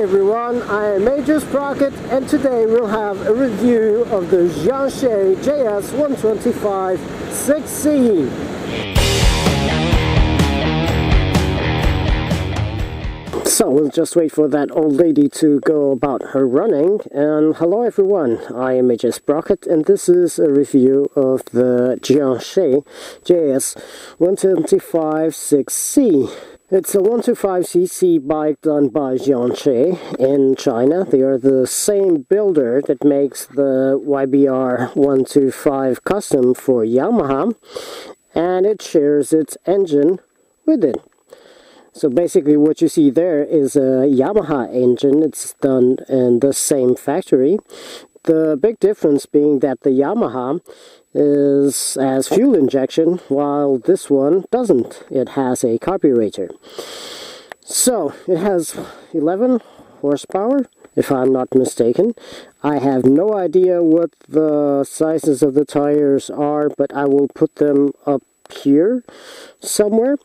everyone, I am Major Sprocket, and today we'll have a review of the Jianshe JS125-6C. So we'll just wait for that old lady to go about her running. And hello everyone, I am Major Sprocket, and this is a review of the Jianshe JS125-6C. It's a 125cc bike done by Jianshe in China. They are the same builder that makes the YBR 125 custom for Yamaha, and it shares its engine with it. So basically what you see there is a Yamaha engine. It's done in the same factory. The big difference being that the Yamaha has fuel injection, while this one doesn't. It has a carburetor. So it has 11 horsepower, if I'm not mistaken. I have no idea what the sizes of the tires are, but I will put them up here somewhere.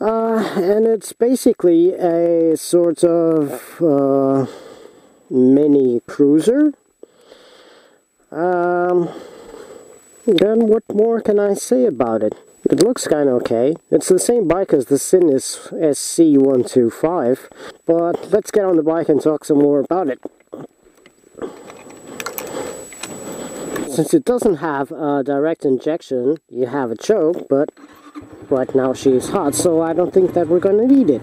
And it's basically a sort of mini cruiser. Then what more can I say about it? It looks kind of okay. It's the same bike as the Sinnis SC125, but let's get on the bike and talk some more about it. Since it doesn't have a direct injection, you have a choke, but right now she's hot, so I don't think that we're going to need it.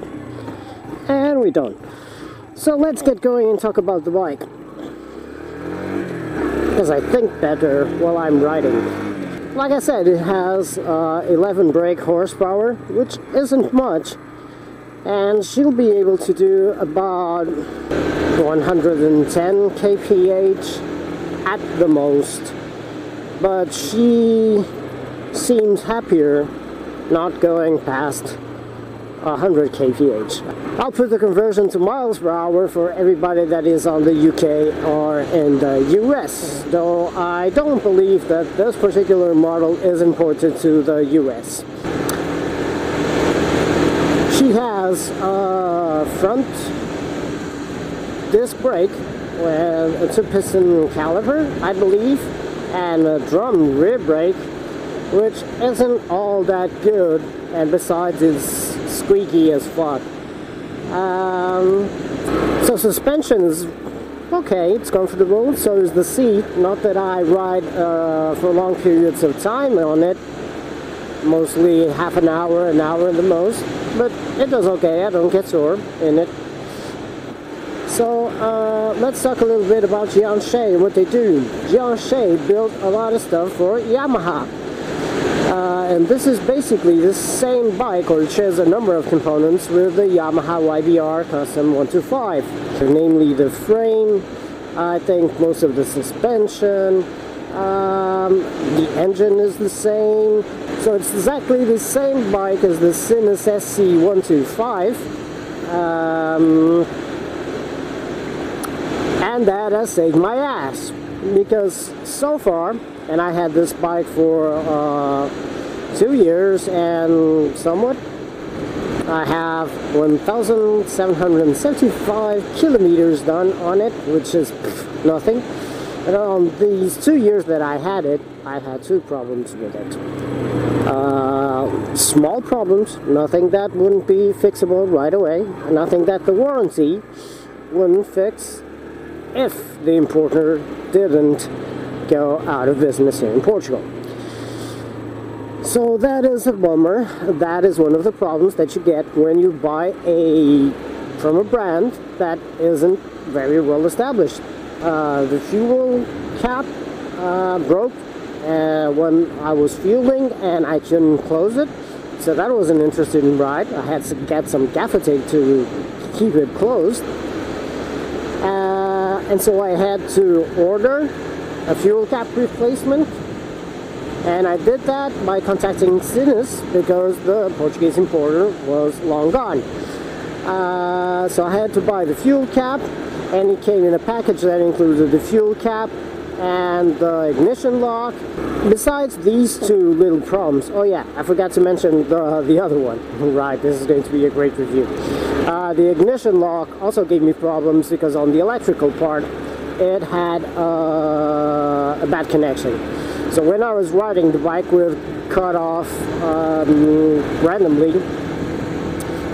And we don't. So let's get going and talk about the bike, because I think better while I'm riding. Like I said, it has 11 brake horsepower, which isn't much, and she'll be able to do about 110 kph at the most, but she seems happier not going past 100 kph. I'll put the conversion to miles per hour for everybody that is on the UK or in the US, though I don't believe that this particular model is imported to the US. She has a front disc brake with a 2-piston caliper, I believe, and a drum rear brake, which isn't all that good, and besides it's squeaky as fuck. So suspension is okay, it's comfortable, so is the seat. Not that I ride for long periods of time on it, mostly half an hour at the most, but it does okay. I don't get sore in it. So let's talk a little bit about Jianshe and what they do. Jianshe built a lot of stuff for Yamaha. And this is basically the same bike, or it shares a number of components with the Yamaha YBR Custom 125. Namely the frame, I think most of the suspension, the engine is the same. So it's exactly the same bike as the Sinnis SC125. And that has saved my ass, because so far, and I had this bike for 2 years and somewhat, I have 1,775 kilometers done on it, which is nothing. And on these 2 years that I had it, I had 2 problems with it. Small problems, nothing that wouldn't be fixable right away, nothing that the warranty wouldn't fix if the importer didn't go out of business here in Portugal. So that is a bummer. That is one of the problems that you get when you buy from a brand that isn't very well established. The fuel cap broke when I was fueling, and I couldn't close it, so that was an interesting ride. I had to get some gaffer tape to keep it closed, and so I had to order a fuel cap replacement, and I did that by contacting Sinnis, because the Portuguese importer was long gone. So I had to buy the fuel cap, and it came in a package that included the fuel cap, and the ignition lock. Besides these two little problems, oh yeah, I forgot to mention the other one. Right, this is going to be a great review. The ignition lock also gave me problems because on the electrical part, it had a bad connection. So when I was riding, the bike would cut off randomly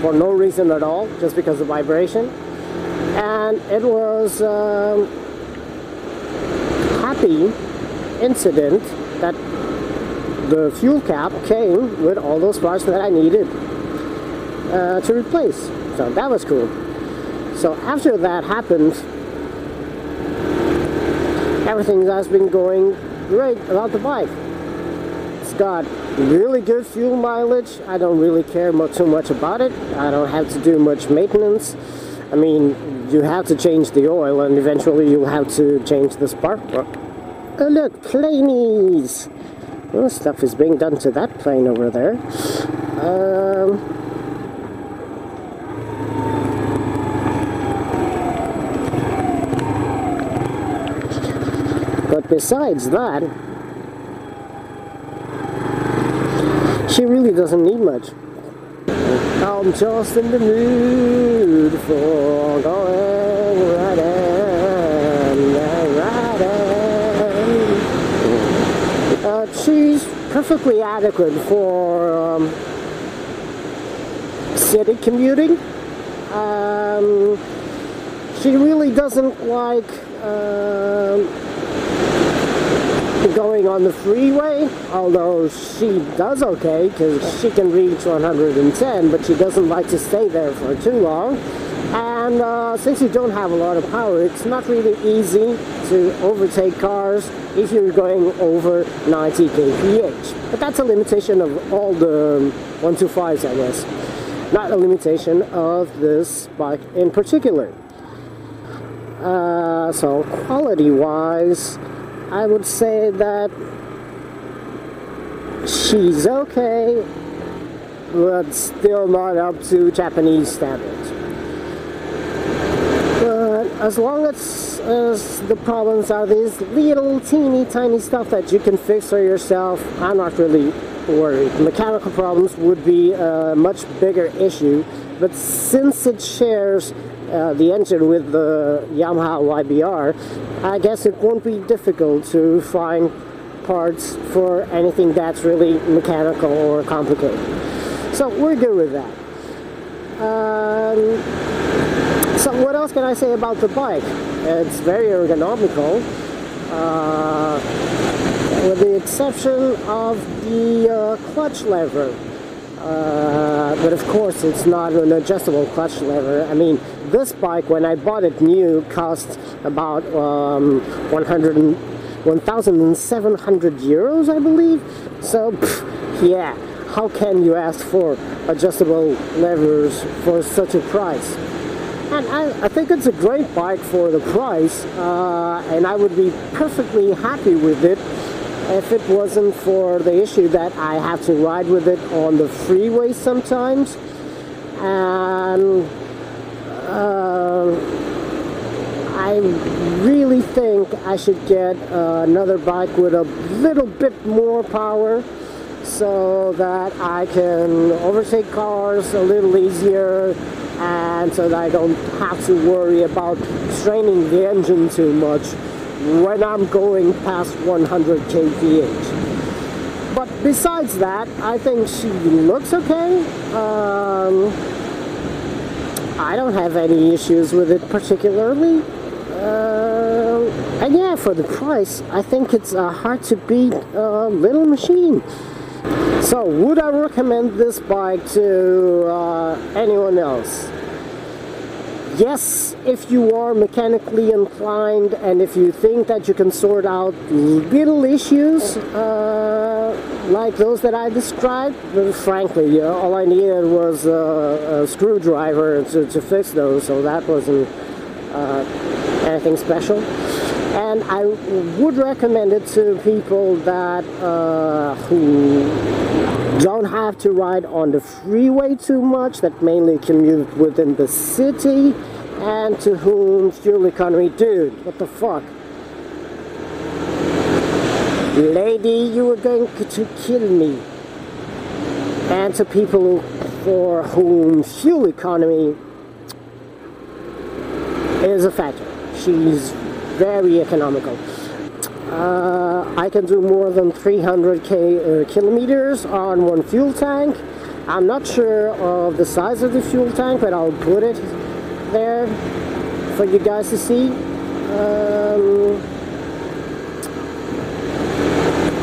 for no reason at all, just because of vibration. And it was a happy incident that the fuel cap came with all those parts that I needed to replace. So that was cool. So after that happened, everything has been going great about the bike. It's got really good fuel mileage. I don't really care too much about it. I don't have to do much maintenance. I mean, you have to change the oil, and eventually you'll have to change the spark plug. Oh look, planes! Well, stuff is being done to that plane over there. But besides that, she really doesn't need much. I'm just in the mood for going riding. She's perfectly adequate for city commuting. She really doesn't like going on the freeway, although she does okay because she can reach 110, but she doesn't like to stay there for too long. And since you don't have a lot of power, it's not really easy to overtake cars if you're going over 90 kph. But that's a limitation of all the 125s, I guess. Not a limitation of this bike in particular. So quality-wise, I would say that she's okay, but still not up to Japanese standards. But as long as the problems are these little teeny tiny stuff that you can fix for yourself, I'm not really worried. Mechanical problems would be a much bigger issue, but since it shares the engine with the Yamaha YBR, I guess it won't be difficult to find parts for anything that's really mechanical or complicated. So we're good with that. So what else can I say about the bike? It's very ergonomical, with the exception of the clutch lever. But of course it's not an adjustable clutch lever. I mean, this bike, when I bought it new, cost about 1,700 euros, I believe. So, yeah, how can you ask for adjustable levers for such a price? And I think it's a great bike for the price, and I would be perfectly happy with it if it wasn't for the issue that I have to ride with it on the freeway sometimes. And I really think I should get another bike with a little bit more power so that I can overtake cars a little easier, and so that I don't have to worry about straining the engine too much when I'm going past 100 kph. But besides that, I think she looks okay. I don't have any issues with it particularly. And yeah, for the price, I think it's a hard to beat little machine. So, would I recommend this bike to anyone else? Yes, if you are mechanically inclined and if you think that you can sort out little issues like those that I described. But frankly, all I needed was a screwdriver to fix those, so that wasn't anything special. And I would recommend it to people that who don't have to ride on the freeway too much, that mainly commute within the city, and to whom fuel economy, dude, what the fuck? Lady, you are going to kill me. And to people for whom fuel economy is a factor. She's very economical. I can do more than 300 kilometers on one fuel tank. I'm not sure of the size of the fuel tank, but I'll put it there for you guys to see.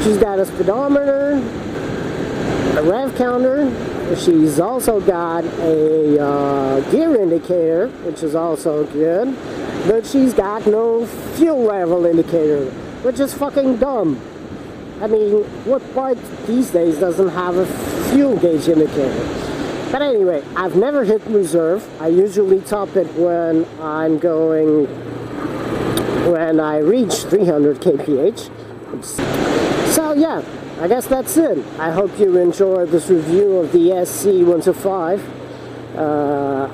She's got a speedometer, a rev counter. She's also got a gear indicator, which is also good. But she's got no fuel level indicator, which is fucking dumb. I mean, what bike these days doesn't have a fuel gauge indicator? But anyway, I've never hit reserve. I usually top it when I reach 300 kph. So yeah, I guess that's it. I hope you enjoyed this review of the SC125.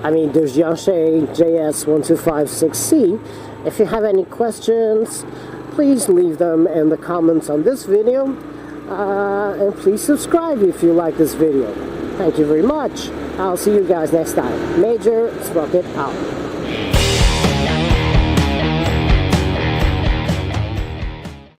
I mean, there's Jianshe JS125-6C. If you have any questions, please leave them in the comments on this video. And please subscribe if you like this video. Thank you very much. I'll see you guys next time. Major Sprocket out.